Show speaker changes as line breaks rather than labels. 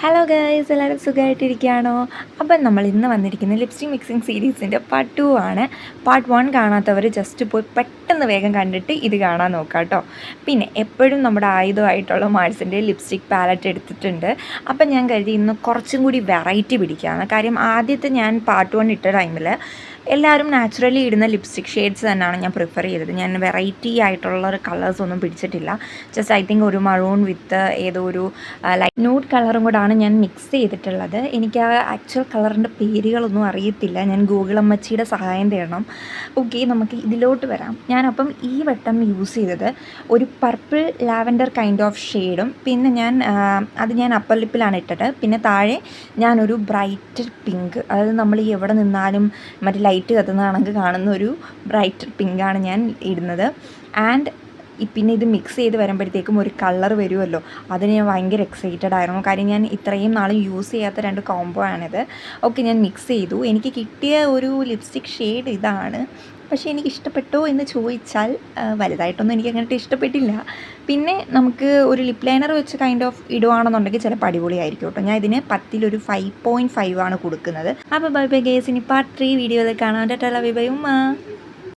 Hello guys, എല്ലാവരും സുഖമായിട്ടിരിക്കുകയാണോ? അപ്പം നമ്മൾ ഇന്ന് വന്നിരിക്കുന്ന ലിപ്സ്റ്റിക് മിക്സിംഗ് സീരീസിൻ്റെ പാർട്ട് 2 ആണ്. പാർട്ട് 1 കാണാത്തവർ ജസ്റ്റ് പോയി പെട്ടെന്ന് വേഗം കണ്ടിട്ട് ഇത് കാണാൻ നോക്കാം കേട്ടോ. പിന്നെ എപ്പോഴും നമ്മുടെ ആയുധമായിട്ടുള്ള മാഴ്സിൻ്റെ ലിപ്സ്റ്റിക് പാലറ്റ് എടുത്തിട്ടുണ്ട്. അപ്പം ഞാൻ കരുതി ഇന്ന് കുറച്ചും കൂടി വെറൈറ്റി പിടിക്കുകയാണ്. കാര്യം ആദ്യത്തെ ഞാൻ പാർട്ട് 1 ഇട്ട ടൈമിൽ എല്ലാവരും നാച്ചുറലി ഇടുന്ന ലിപ്സ്റ്റിക് ഷെയ്ഡ്സ് തന്നെയാണ് ഞാൻ പ്രിഫർ ചെയ്തത്. ഞാൻ വെറൈറ്റി ആയിട്ടുള്ള ഒരു കളേഴ്സൊന്നും പിടിച്ചിട്ടില്ല. ജസ്റ്റ് ഐ തിങ്ക് ഒരു മറൂൺ വിത്ത് ഏതോ ഒരു ലൈറ്റ് ന്യൂഡ് കളറും കൂടാണ് ഞാൻ മിക്സ് ചെയ്തിട്ടുള്ളത്. എനിക്ക് ആ ആക്ച്വൽ കളറിൻ്റെ പേരുകളൊന്നും അറിയത്തില്ല. ഞാൻ ഗൂഗിൾ അമ്മച്ചിയുടെ സഹായം തേടണം. ഓക്കെ, നമുക്ക് ഇതിലോട്ട് വരാം. ഞാനപ്പം ഈ വട്ടം യൂസ് ചെയ്തത് ഒരു പർപ്പിൾ ലാവൻഡർ കൈൻഡ് ഓഫ് ഷെയ്ഡും പിന്നെ അത് ഞാൻ അപ്പർ ലിപ്പിലാണ് ഇട്ടത്. പിന്നെ താഴെ ഞാനൊരു ബ്രൈറ്റ് പിങ്ക്, അതായത് നമ്മൾ ഈ എവിടെ നിന്നാലും മറ്റേ ലൈറ്റ് കത്തുന്നതാണെങ്കിൽ കാണുന്ന ഒരു ബ്രൈറ്റ് പിങ്കാണ് ഞാൻ ഇടുന്നത്. ആൻഡ് പിന്നെ ഇത് മിക്സ് ചെയ്ത് വരുമ്പോഴത്തേക്കും ഒരു കളർ വരുമല്ലോ, അതിന് ഞാൻ ഭയങ്കര എക്സൈറ്റഡ് ആയിരുന്നു. കാര്യം ഞാൻ ഇത്രയും നാൾ യൂസ് ചെയ്യാത്ത 2 കോംബോ ആണിത്. ഓക്കെ, ഞാൻ മിക്സ് ചെയ്തു. എനിക്ക് കിട്ടിയ ഒരു ലിപ്സ്റ്റിക് ഷെയ്ഡ് ഇതാണ്. പക്ഷേ എനിക്ക് ഇഷ്ടപ്പെട്ടോ എന്ന് ചോദിച്ചാൽ വലുതായിട്ടൊന്നും എനിക്ക് അങ്ങോട്ട് ഇഷ്ടപ്പെട്ടില്ല. പിന്നെ നമുക്ക് ഒരു ലിപ് ലൈനർ വെച്ച് കൈൻഡ് ഓഫ് ഇടുവാണെന്നുണ്ടെങ്കിൽ ചിലപ്പോൾ അടിപൊളിയായിരിക്കും കേട്ടോ. ഞാൻ ഇതിന് 10 5.5 ആണ് കൊടുക്കുന്നത്. അപ്പോൾ ബൈ ബൈ ഗേസ്, ഇനി പാർട്ട് 3 വീഡിയോയിൽ കാണാൻ. ടാറ്റാ, ലവ് യു, ബൈ ഉമ്മ.